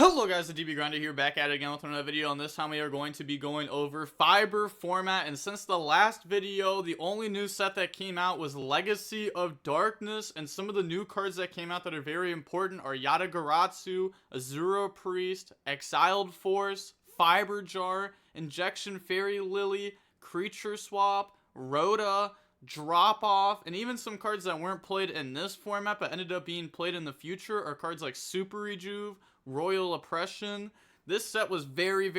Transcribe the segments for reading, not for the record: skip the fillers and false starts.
Hello guys, the DB Grinder here, back at it again with another video, and this time we are going to be going over Fiber format. And since the last video, the only new set that came out was Legacy of Darkness, and some of the new cards that came out that are very important are Yata-Garatsu, Azura Priest, Exiled Force, Fiber Jar, Injection Fairy Lily, Creature Swap, Rhoda, Drop Off, and even some cards that weren't played in this format but ended up being played in the future are cards like Super Rejuve, Royal Oppression. This set was very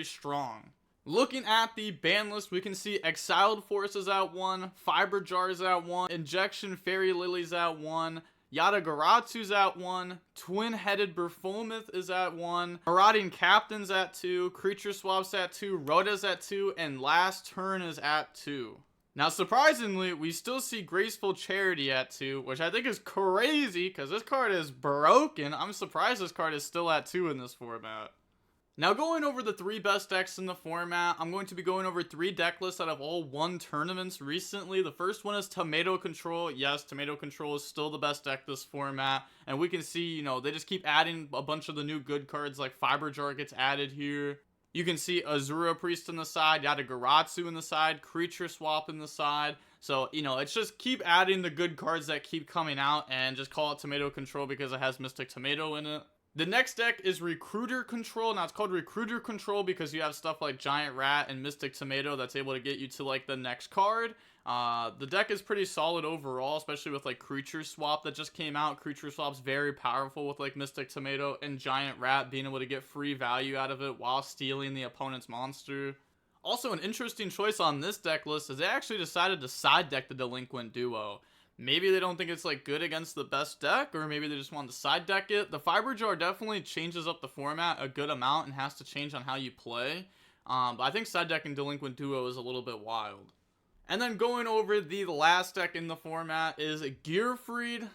strong. Looking at the ban list, we can see Exiled Force is at 1, Fiber Jar is at 1, Injection Fairy Lily's at 1, Yata-Garatsu's at 1, Twin-Headed Berfolmith is at 1, Marauding Captain's at 2, Creature Swap's at 2, Rhoda's at 2, and Last Turn is at 2. Now, surprisingly, we still see Graceful Charity at 2, which I think is crazy because this card is broken. I'm surprised this card is still at 2 in this format. Now, going over the 3 best decks in the format, I'm going to be going over 3 deck lists that have all won tournaments recently. The first one is Tomato Control. Yes, Tomato Control is still the best deck this format. And we can see, you know, they just keep adding a bunch of the new good cards, like Fiber Jar gets added here. You can see Azura Priest on the side, Yata-Garatsu in the side, Creature Swap in the side. So, you know, it's just keep adding the good cards that keep coming out and just call it Tomato Control because it has Mystic Tomato in it. The next deck is Recruiter Control. Now, it's called Recruiter Control because you have stuff like Giant Rat and Mystic Tomato that's able to get you to, like, the next card. The deck is pretty solid overall, especially with, like, Creature Swap that just came out. Creature Swap's very powerful with, like, Mystic Tomato and Giant Rat being able to get free value out of it while stealing the opponent's monster. Also, an interesting choice on this deck list is they actually decided to side deck the Delinquent Duo. Maybe they don't think it's, like, good against the best deck, or maybe they just want to side deck it. The Fiber Jar definitely changes up the format a good amount and has to change on how you play. But I think side decking Delinquent Duo is a little bit wild. And then going over the last deck in the format is Gearfried.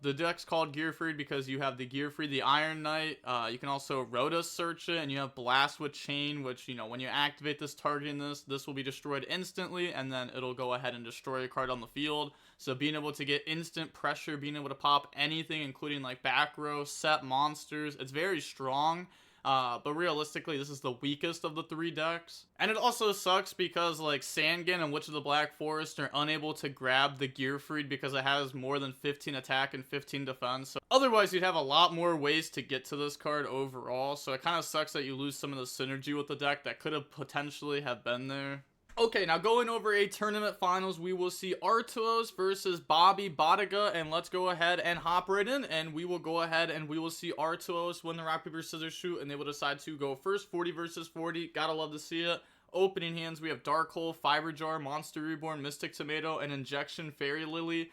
The deck's called Gearfried because you have the Gearfried, the Iron Knight. You can also Rhoda search it, and you have Blast with Chain, which, you know, when you activate this targeting this will be destroyed instantly, and then it'll go ahead and destroy a card on the field. So being able to get instant pressure, being able to pop anything, including like back row, set monsters, it's very strong. But realistically, this is the weakest of the 3 decks. And it also sucks because, like, Sangan and Witch of the Black Forest are unable to grab the Gearfried because it has more than 15 attack and 15 defense. So otherwise, you'd have a lot more ways to get to this card overall. So it kind of sucks that you lose some of the synergy with the deck that could have potentially have been there. Okay, now going over a tournament finals, we will see Artuos versus Bobby Bodiga, and let's go ahead and hop right in, and we will go ahead and we will see Artuos win the rock, paper, scissors, shoot, and they will decide to go first. 40 versus 40, gotta love to see it. Opening hands, we have Dark Hole, Fiber Jar, Monster Reborn, Mystic Tomato, and Injection Fairy Lily.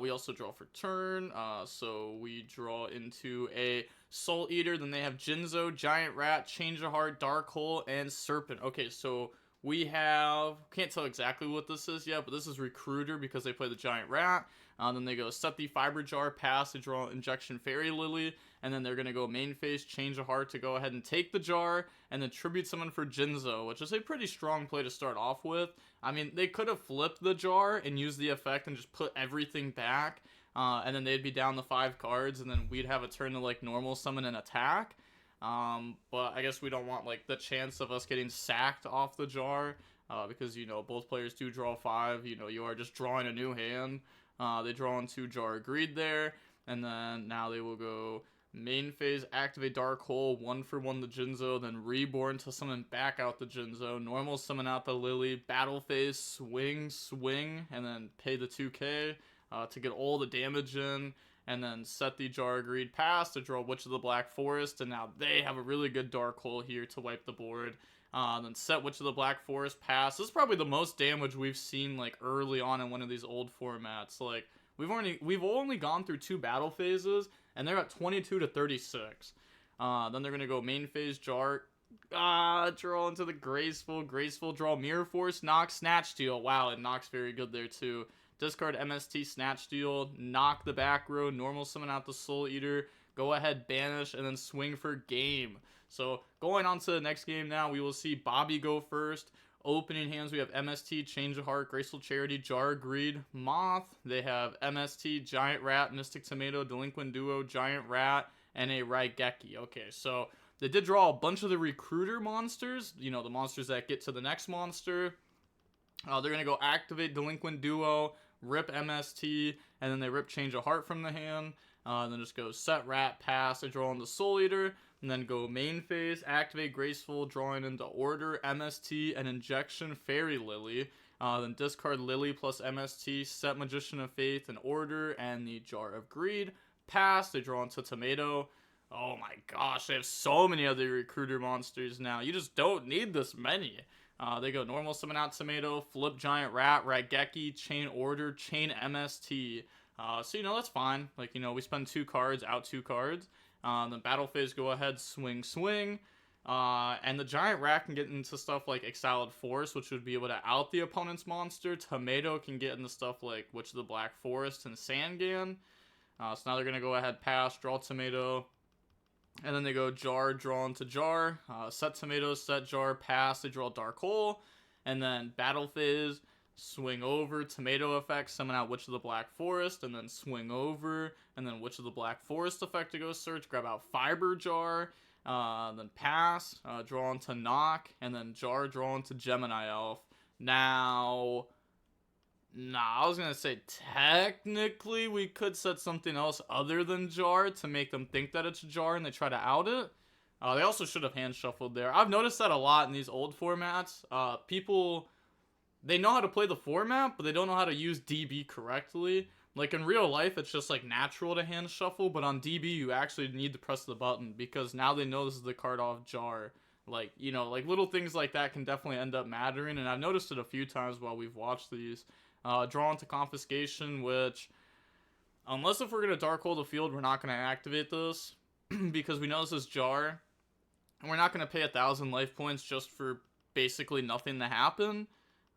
We also draw for turn, so we draw into a Soul Eater, then they have Jinzo, Giant Rat, Change of Heart, Dark Hole, and Serpent. Okay, so we have, can't tell exactly what this is yet, but this is Recruiter because they play the Giant Rat. Then they go set the Fiber Jar, pass, they draw Injection Fairy Lily, and then they're going to go main phase, Change of Heart to go ahead and take the jar, and then Tribute Summon for Jinzo, which is a pretty strong play to start off with. I mean, they could have flipped the jar and used the effect and just put everything back, and then they'd be down the 5 cards, and then we'd have a turn to, like, normal summon and attack. But I guess we don't want, like, the chance of us getting sacked off the jar, because, you know, both players do draw 5, you know, you are just drawing a new hand. They draw on 2 Jar Agreed there, and then now they will go main phase, activate Dark Hole, 1 for 1 the Jinzo, then Reborn to summon back out the Jinzo, normal summon out the Lily, battle phase, swing, and then pay the 2k, to get all the damage in. And then set the Jar Agreed pass to draw Witch of the Black Forest, and now they have a really good Dark Hole here to wipe the board. Then set Witch of the Black Forest pass. This is probably the most damage we've seen, like, early on in one of these old formats. Like, we've only gone through 2 battle phases, and they're at 22 to 36. Then they're gonna go main phase Jar. Draw into the graceful, draw Mirror Force, knock, Snatch Steal. Wow, it knocks very good there too. Discard MST, Snatch Steal, knock the back row, normal summon out the Soul Eater, go ahead, banish, and then swing for game. So going on to the next game now, we will see Bobby go first. Opening hands, we have MST, Change of Heart, Graceful Charity, Jar Greed, Moth. They have MST, Giant Rat, Mystic Tomato, Delinquent Duo, Giant Rat, and a Raigeki. Okay, so they did draw a bunch of the recruiter monsters, you know, the monsters that get to the next monster. They're going to go activate Delinquent Duo, rip MST, and then they rip Change of Heart from the hand. Then just go set Rat, pass, they draw into Soul Eater, and then go main phase, activate Graceful, drawing into Order, MST, and Injection Fairy Lily. Then discard Lily plus MST, set Magician of Faith and Order, and the Jar of Greed. Pass, they draw into Tomato. Oh my gosh, they have so many other recruiter monsters now. You just don't need this many. They go normal summon out Tomato, flip Giant Rat, Raigeki, chain Order, chain MST. So, you know, that's fine. Like, you know, we spend 2 cards, out 2 cards. Then battle phase, go ahead, swing, swing. And the Giant Rat can get into stuff like Exiled Forest, which would be able to out the opponent's monster. Tomato can get into stuff like Witch of the Black Forest and Sangan. So now they're going to go ahead, pass, draw Tomato. And then they go Jar, draw into Jar. Set Tomato, set Jar, pass, they draw Dark Hole. And then battle phase, swing over, Tomato effect, summon out Witch of the Black Forest, and then swing over, and then Witch of the Black Forest effect to go search, grab out Fiber Jar, then pass, draw into Knock, and then Jar, draw into Gemini Elf. Now, I was going to say technically we could set something else other than Jar to make them think that it's Jar and they try to out it. They also should have hand shuffled there. I've noticed that a lot in these old formats. People, they know how to play the format, but they don't know how to use DB correctly. Like in real life, it's just like natural to hand shuffle, but on DB, you actually need to press the button because now they know this is the card off Jar. Like, you know, like little things like that can definitely end up mattering, and I've noticed it a few times while we've watched these. Draw into Confiscation, which, unless if we're going to Dark Hole the field, we're not going to activate this because we know this is Jar, and we're not going to pay 1,000 life points just for basically nothing to happen.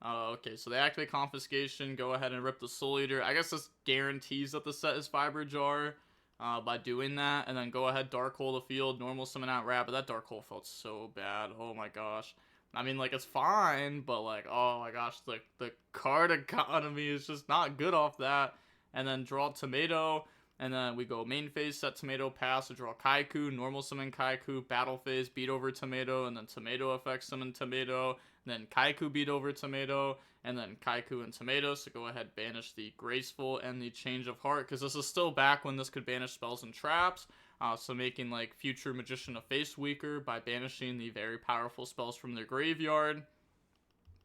Okay, so they activate Confiscation, go ahead and rip the Soul Eater. I guess this guarantees that the set is Fiber Jar by doing that, and then go ahead, Dark Hole the field, normal summon out Rat, but that Dark Hole felt so bad. Oh my gosh. I mean, like, it's fine, but, like, oh my gosh, the card economy is just not good off that. And then draw Tomato, and then we go main phase, set Tomato, pass, to draw Kaiku, normal summon Kaiku, battle phase, beat over Tomato, and then Tomato effect summon Tomato, and then Kaiku beat over Tomato, and then Kaiku and Tomato, so go ahead, banish the Graceful and the Change of Heart, because this is still back when this could banish spells and traps. So making like future Magician of Face weaker by banishing the very powerful spells from their graveyard.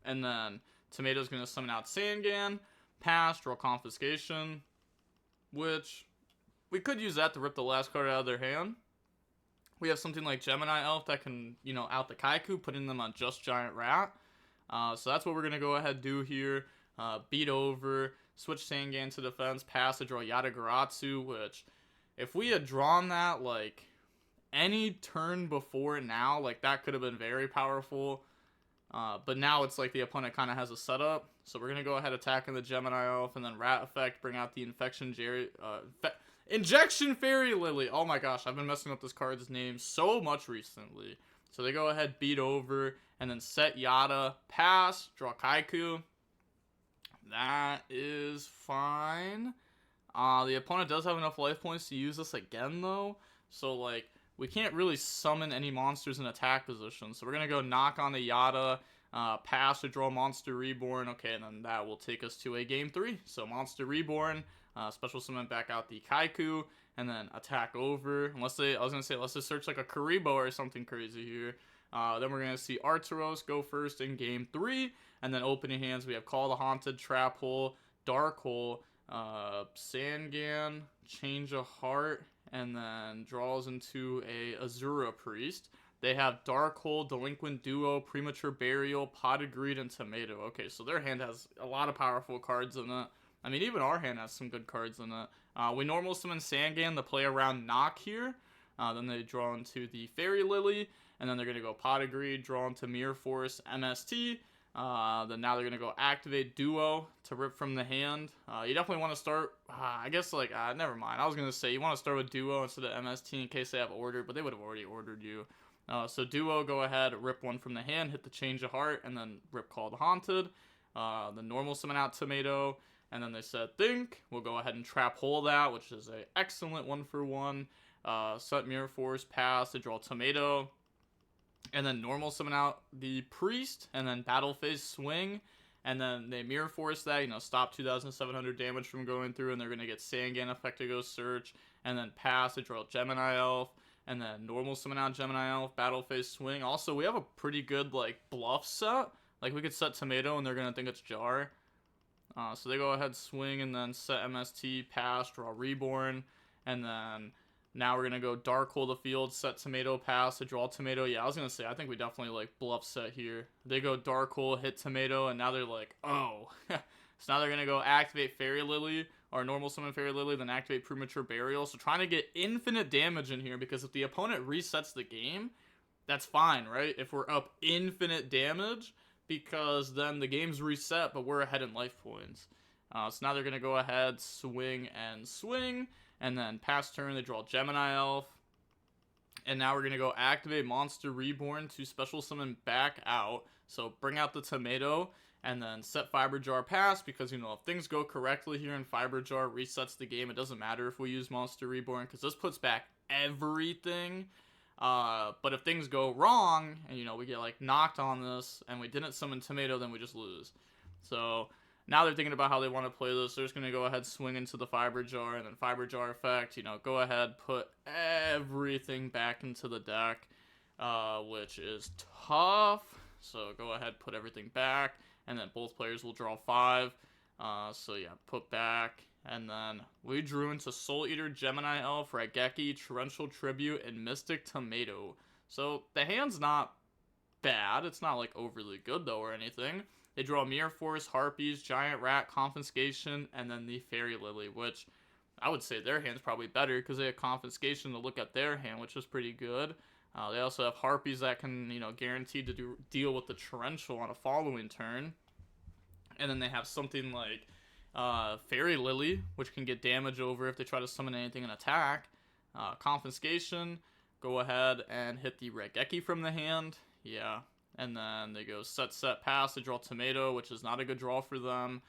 And then Tomato's going to summon out Sangan, pass, draw Confiscation, which we could use that to rip the last card out of their hand. We have something like Gemini Elf that can, you know, out the Kaiku, putting them on just Giant Rat. So that's what we're going to go ahead and do here. Beat over, switch Sangan to defense, pass to draw Yatagarasu, which, if we had drawn that, like, any turn before now, like, that could have been very powerful. But now it's like the opponent kind of has a setup. So we're going to go ahead attacking the Gemini Elf, and then Rat effect, bring out the Injection Fairy Lily. Oh my gosh, I've been messing up this card's name so much recently. So they go ahead, beat over, and then set Yata, pass, draw Kaiku. That is fine. The opponent does have enough life points to use this again, though. So, like, we can't really summon any monsters in attack position. So we're going to go knock on the Yata, pass to draw Monster Reborn. Okay, and then that will take us to a Game 3. So Monster Reborn, special summon back out the Kaiku, and then attack over. Unless they search like a Karibo or something crazy here. Then we're going to see Arturos go first in Game 3. And then opening hands, we have Call the Haunted, Trap Hole, Dark Hole, Sangan, Change of Heart, and then draws into a Azura Priest. They have Dark Hole, Delinquent Duo, Premature Burial, Potted Greed, and Tomato. Okay, so their hand has a lot of powerful cards in it. I mean, even our hand has some good cards in it. We normal summon Sangan to play around Knock here. Then they draw into the Fairy Lily, and then they're going to go Potted Greed, draw into Mirror Force, MST. Then now they're going to go activate Duo to rip from the hand. You definitely want to start, I guess, like, never mind. I was going to say you want to start with Duo instead of MST in case they have order, but they would have already ordered you. So Duo, go ahead, rip one from the hand, hit the Change of Heart, and then rip Call the Haunted. The normal summon out Tomato, and then they said Think. We'll go ahead and Trap Hole that, which is an excellent 1-for-1. set Mirror Force, pass to draw Tomato, and then normal summon out the Priest, and then battle phase swing, and then they Mirror Force that, you know, stop 2,700 damage from going through, and they're going to get Sangan effect to go search, and then pass to draw Gemini Elf, and then normal summon out Gemini Elf, battle phase swing. Also, we have a pretty good, like, bluff set. Like, we could set Tomato, and they're going to think it's Jar. So they go ahead, swing, and then set MST, pass, draw Reborn, and then now we're going to go Dark Hole the field, set Tomato, pass to draw Tomato. Yeah, I was going to say, I think we definitely, like, bluff set here. They go Dark Hole, hit Tomato, and now they're like, oh. So now they're going to go activate Fairy Lily, or normal summon Fairy Lily, then activate Premature Burial. So trying to get infinite damage in here, because if the opponent resets the game, that's fine, right? If we're up infinite damage, because then the game's reset, but we're ahead in life points. So now they're going to go ahead, swing, and then pass turn, they draw Gemini Elf. And now we're going to go activate Monster Reborn to special summon back out. So bring out the Tomato, and then set Fiber Jar pass, because, you know, if things go correctly here and Fiber Jar resets the game, it doesn't matter if we use Monster Reborn, because this puts back everything. But if things go wrong, and, you know, we get, like, knocked on this, and we didn't summon Tomato, then we just lose. So now they're thinking about how they want to play this. They're just going to go ahead, swing into the Fiber Jar, and then Fiber Jar effect, you know, go ahead, put everything back into the deck, which is tough. So go ahead, put everything back, and then both players will draw 5. So yeah, put back, and then we drew into Soul Eater, Gemini Elf, Raigeki, Torrential Tribute, and Mystic Tomato. So the hand's not bad. It's not, like, overly good, though, or anything. They draw Mirror Force, Harpies, Giant Rat, Confiscation, and then the Fairy Lily, which I would say their hand's probably better, because they have Confiscation to look at their hand, which is pretty good. They also have Harpies that can, you know, guaranteed to deal with the Torrential on a following turn. And then they have something like Fairy Lily, which can get damage over if they try to summon anything and attack. Confiscation, go ahead and hit the Raigeki from the hand. Yeah. And then they go set, pass to draw Tomato, which is not a good draw for them.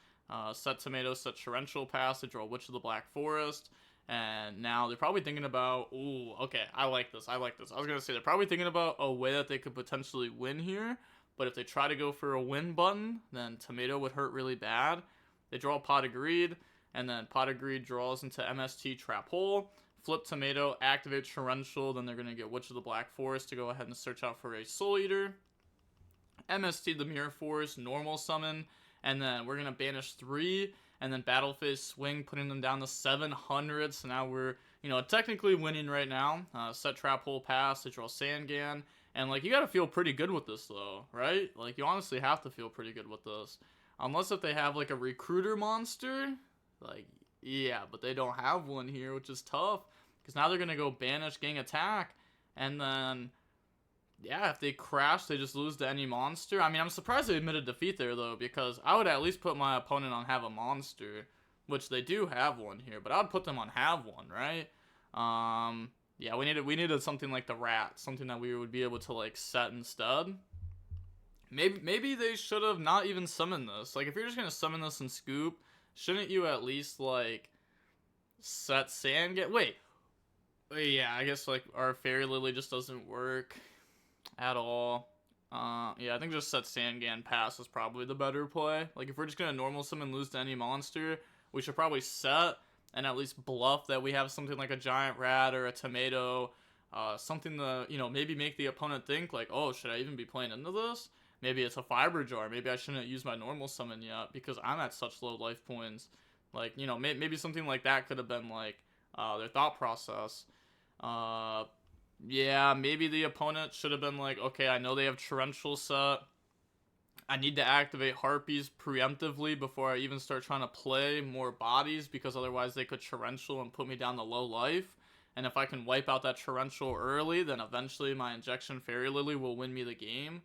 Set Tomato, set Torrential, pass to draw Witch of the Black Forest. And now they're probably thinking about, ooh, okay, I like this. I was going to say, they're probably thinking about a way that they could potentially win here. But if they try to go for a win button, then Tomato would hurt really bad. They draw Pot of Greed, and then Pot of Greed draws into MST Trap Hole. Flip Tomato, activate Torrential, then they're going to get Witch of the Black Forest to go ahead and search out for a Soul Eater. MST the Mirror Force, normal summon, and then we're going to banish 3, and then battle phase swing, putting them down to 700. So now we're, you know, technically winning right now. Set Trap Hole pass to draw Sangan. And, like, you got to feel pretty good with this, though, right? Like, you honestly have to feel pretty good with this. Unless if they have, like, a Recruiter monster. Like, yeah, but they don't have one here, which is tough. Because now they're going to go banish, gang attack. And then, yeah, if they crash, they just lose to any monster. I mean, I'm surprised they admitted defeat there, though, because I would at least put my opponent on have a monster, which they do have one here, but I would put them on have one, right? Yeah, we needed something like the Rat, something that we would be able to, like, set instead. Maybe they should have not even summoned this. Like, if you're just gonna summon this and scoop, shouldn't you at least, like, set Sangan? Wait, yeah, I guess, like, our Fairy Lily just doesn't work at all. Yeah, I think just set Sangan pass is probably the better play. Like, if we're just gonna normal summon, lose to any monster, we should probably set and at least bluff that we have something like a Giant Rat or a Tomato, something to, you know, maybe make the opponent think, like, oh, should I even be playing into this? Maybe it's a Fiber Jar. Maybe I shouldn't use my normal summon yet because I'm at such low life points. Like, you know, maybe something like that could have been, like, their thought process. Yeah, maybe the opponent should have been like, okay, I know they have Torrential set. I need to activate Harpies preemptively before I even start trying to play more bodies, because otherwise they could Torrential and put me down to low life. And if I can wipe out that Torrential early, then eventually my Injection Fairy Lily will win me the game.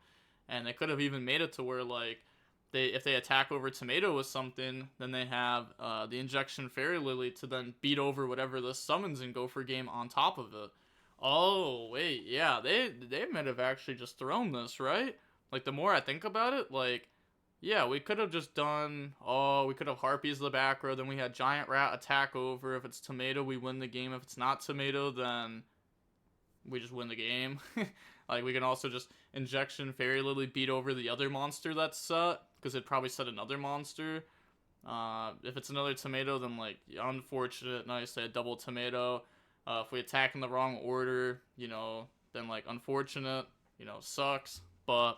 And they could have even made it to where, like, if they attack over Tomato with something, then they have the Injection Fairy Lily to then beat over whatever this summons and go for game on top of it. Oh, wait, yeah, they might have actually just thrown this, right? Like, the more I think about it, like, Yeah, we could have just done, we could have Harpies in the back row, then we had Giant Rat attack over. If it's Tomato, we win the game. If it's not Tomato, then we just win the game. Like, we can also just Injection Fairy Lily beat over the other monster that's set, because it'd probably set another monster. If it's another Tomato, then, like, unfortunate. Nice, they had double Tomato. If we attack in the wrong order, you know, then, like, unfortunate, you know, sucks. But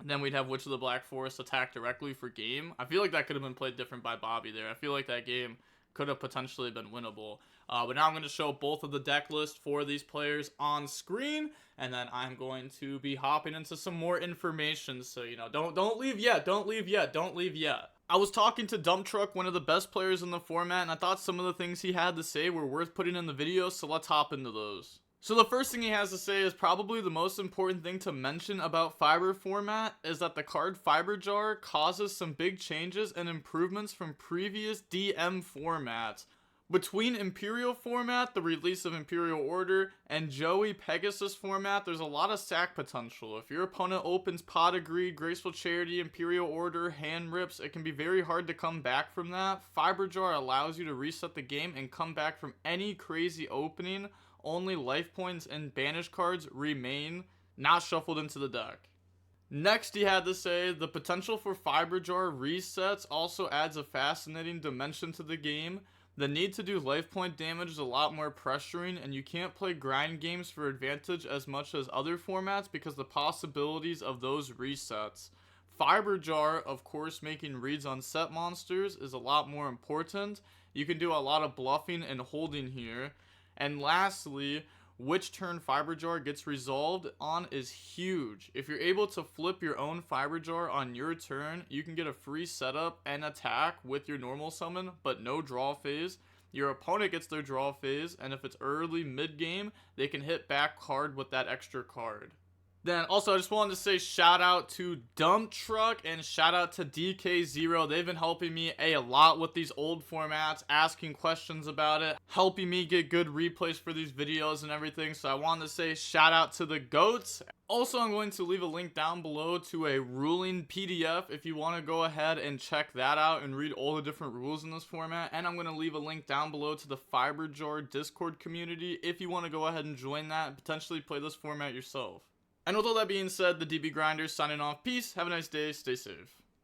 then we'd have Witch of the Black Forest attack directly for game. I feel like that could have been played different by Bobby there. I feel like that game could have potentially been winnable. But now I'm going to show both of the deck lists for these players on screen, and then I'm going to be hopping into some more information. So, you know, don't leave yet, don't leave yet, don't leave yet. I was talking to Dump Truck, one of the best players in the format, and I thought some of the things he had to say were worth putting in the video, so let's hop into those. So the first thing he has to say is probably the most important thing to mention about Fiber format is that the card Fiber Jar causes some big changes and improvements from previous DM formats. Between Imperial format, the release of Imperial Order, and Joey Pegasus format, there's a lot of sack potential. If your opponent opens Pot of Greed, Graceful Charity, Imperial Order, Hand Rips, it can be very hard to come back from that. Fiber Jar allows you to reset the game and come back from any crazy opening. Only life points and banish cards remain, not shuffled into the deck. Next, he had to say, the potential for Fiber Jar resets also adds a fascinating dimension to the game. The need to do life point damage is a lot more pressuring, and you can't play grind games for advantage as much as other formats because the possibilities of those resets. Fiber Jar, of course, making reads on set monsters is a lot more important. You can do a lot of bluffing and holding here. And lastly, which turn Fiber Jar gets resolved on is huge. If you're able to flip your own Fiber Jar on your turn, you can get a free setup and attack with your normal summon, but no draw phase. Your opponent gets their draw phase, and if it's early mid-game, they can hit back card with that extra card. Then also, I just wanted to say shout out to Dump Truck and shout out to DK0. They've been helping me a lot with these old formats, asking questions about it, helping me get good replays for these videos and everything. So I wanted to say shout out to the GOATs. Also, I'm going to leave a link down below to a ruling PDF if you want to go ahead and check that out and read all the different rules in this format. And I'm going to leave a link down below to the Fiber Jar Discord community if you want to go ahead and join that and potentially play this format yourself. And with all that being said, the DB Grinders signing off. Peace, have a nice day, stay safe.